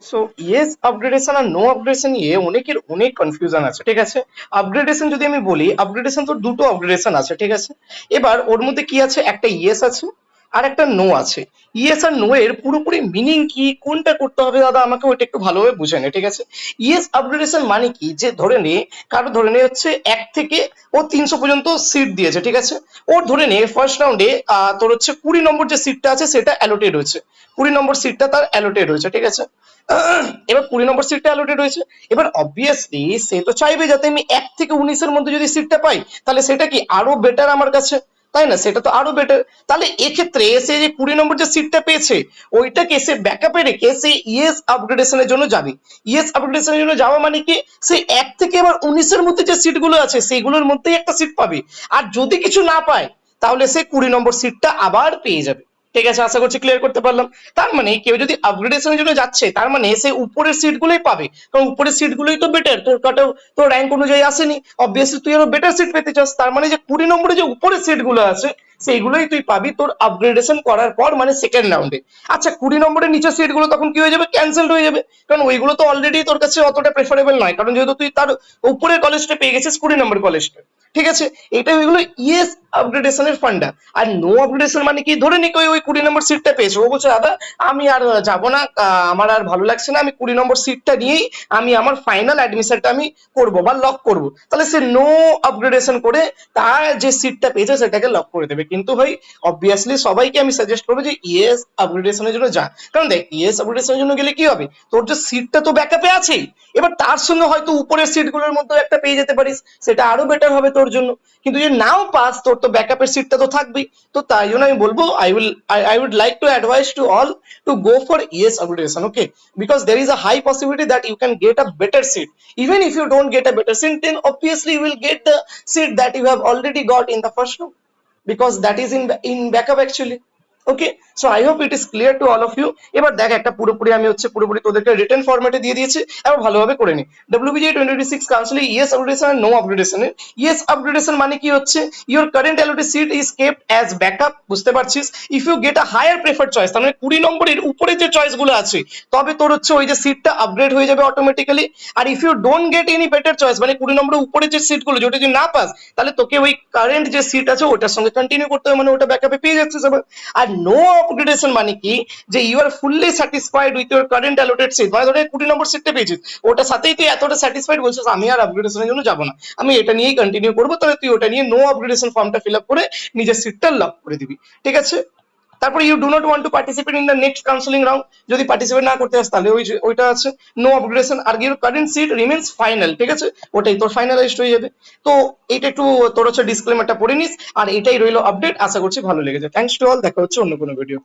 So yes upgradation আর no upgradation নিয়ে অনেকের অনেক কনফিউশন আছে, ঠিক আছে। আপগ্রেডেশন যদি আমি বলি, আপগ্রেডেশন তো দুটো আপগ্রেডেশন আছে, ঠিক আছে। এবার ওর মধ্যে কি আছে, একটা ইয়েস আছে আর একটা নো আছে। ইয়েস আর নো এর পুরোপুরি মিনিং কি, কোনটা করতে হবে দাদা আমাকে ওইটা একটু ভালোভাবে বুঝে নে, ঠিক আছে। ইয়েস আপগ্রেডেশন মানে কি, যে ধরে নে কারো ধরে নে হচ্ছে 1 থেকে ও 300 পর্যন্ত সিট দিয়েছে, ঠিক আছে। ওর ধরে নে ফার্স্ট রাউন্ডে তোর হচ্ছে 20 নম্বর যে সিটটা আছে সেটা অ্যালোটেড হয়েছে, 20 নম্বর সিটটা তার অ্যালোটেড হয়েছে, ঠিক আছে। এবার 20 নম্বর সিটটা অ্যালোটেড হয়েছে। এবার অবভিয়াসলি সে তো চাইবে যাতে আমি 1 থেকে 19-এর মধ্যে যদি সিটটা পাই, তাহলে সেটা কি আরো বেটার আমার কাছে, তাই না? সেটা তো আরো বেটার। তাহলে এক্ষেত্রে সে যে 20 নম্বর যে সিটটা পেয়েছে ওইটাকে সে ব্যাকআপে রেখে সে ইএস আপগ্রেডেশনের জন্য যাবে। ইএস আপগ্রেডেশনের জন্য যাওয়া মানে কি, সে 1 থেকে আবার 19-এর মধ্যে যে সিটগুলো আছে সেইগুলোর মধ্যেই একটা সিট পাবে। আর যদি কিছু না পায় তাহলে সে 20 নম্বর সিটটা আবার পেয়ে যাবে। ঠিক আছে, আশা করছি ক্লিয়ার করতে পারলাম। তার মানে কেউ যদি আপগ্রেডেশনের জন্য যাচ্ছে তার মানে সে উপরের সিট গুলোই পাবে, কারণ উপরের সিট গুলোই তো বেটার, তোর কাটা তোর র্যাঙ্ক অনুযায়ী আসেনি, অবভিয়াসলি তুই আরো বেটার সিট পেতে চাস। তার মানে যে 20 নম্বরে যে উপরের সিট গুলো আছে সেইগুলোই তুই পাবি তোর আপগ্রেডেশন করার পর, মানে সেকেন্ড রাউন্ডে। আচ্ছা, 20 নম্বরের নিচের সিট গুলো তখন কি হয়ে যাবে, ক্যান্সেলড হয়ে যাবে, কারণ ওইগুলো তো অলরেডি তোর কাছে অতটা প্রেফারেবল নয়, কারণ যেহেতু তুই তার উপরের কলেজটা পেয়ে গেছিস, 20 নম্বর কলেজটা। ঠিক আছে, এটা হয়ে গেলো ইয়েস আপগ্রেডেশনের ফান্ডা। আর নো আপগ্রেডেশন মানে কি, ধরে নি ওই ওই 20 নম্বর সিটটা পেয়েছে, ও বলছে দাদা আমি আর যাবো না, আমার আর ভালো লাগছে না, আমি 20 নম্বর সিটটা নিয়েই আমি আমার ফাইনাল অ্যাডমিশনটা আমি করবো বা লক করবো। তাহলে সে নো আপগ্রেডেশন করে তার যে সিটটা পেয়েছে সেটাকে লক করে দেবে। কিন্তু ভাই অবভিয়াসলি সবাইকে আমি সাজেস্ট করবো যে ইএস আপগ্রেডেশনের জন্য যা, কারণ দেখ ইএস আপগ্রেডেশনের জন্য গেলে কি হবে, তোর যে সিটটা তো ব্যাকআপে আছেই, এবার তার সঙ্গে হয়তো উপরের সিটগুলোর মধ্যে একটা পেয়ে যেতে পারিস, সেটা আরো বেটার হবে তোর জন্য। কিন্তু যদি নাও পাস, তোর তো ব্যাকআপের সিটটা তো থাকবেই। তো তাই জন্য আমি বলবো I would like to advise to all to go for ES upgradation, okay? Because there is a high possibility that you can get a better seat. Even if you don't get a better seat, then obviously you will get the seat that you have already got in the first round, because that is in backup actually. Okay, so I hope it is clear to all of you. এবার দেখ একটা পুরোপুরি আমি হচ্ছে পুরোপুরি তোদেরকে written ফরম্যাটে দিয়ে দিয়েছি, এবার ভালোভাবে করে নি। WBJ 2026 কাউন্সিল ইয়েস আপগ্রেডেশন আর নো আপগ্রেডেশনের। ইয়েস আপগ্রেডেশন মানে কি হচ্ছে, your current allotted seat is kept as backup, বুঝতে পারছিস। If you get a higher preferred choice, তার মানে 20 নম্বরের উপরে যে চয়েস গুলো আছে তবে তোর হচ্ছে ওই যে সিটটা আপগ্রেড হয়ে যাবে অটোমেটিক্যালি। আর if you don't get any better choice, মানে 20 নম্বরের উপরে যে সিট গুলো যেটা যদি না পাস, তাহলে তোকে ওই কারেন্ট যে সিট আছে ওটার সঙ্গে কন্টিনিউ করতে হবে, মানে ওটা ব্যাকআপে পেয়ে যাচ্ছিস আবার। আর নো আপগ্রেডেশন মানে কি, যে you are fully satisfied with your current allotted seat, মানে ধরে 20 নম্বর সিটটা পেয়েছিস, ওটার সাথেই তুই এতটা স্যাটিসফাইড বলছিস আমি আর আপগ্রেডেশনের জন্য যাবো না, আমি এটা নিয়েই কন্টিনিউ করবো, তাহলে তুই ওটা নিয়ে নো আপগ্রেডেশন ফর্মটা ফিল আপ করে নিজের সিটটা লক করে দিবি। ঠিক আছে, তারপরে you do not want to participate in the next counselling round, যদি পার্টিসিপেট না করতে চাস তাহলে ওইটা আছে নো আপগ্রেডেশন। আর your current seat remains final, ঠিক আছে, ওটাই তোর ফাইনালাইজড হয়ে যাবে। তো এইটা একটু তোর হচ্ছে ডিসক্লেমারটা পড়ে নিস, আর এটাই রইলো আপডেট। আশা করছি ভালো লেগেছে। থ্যাংকস টু অল, দেখা হচ্ছে অন্য কোনো ভিডিও।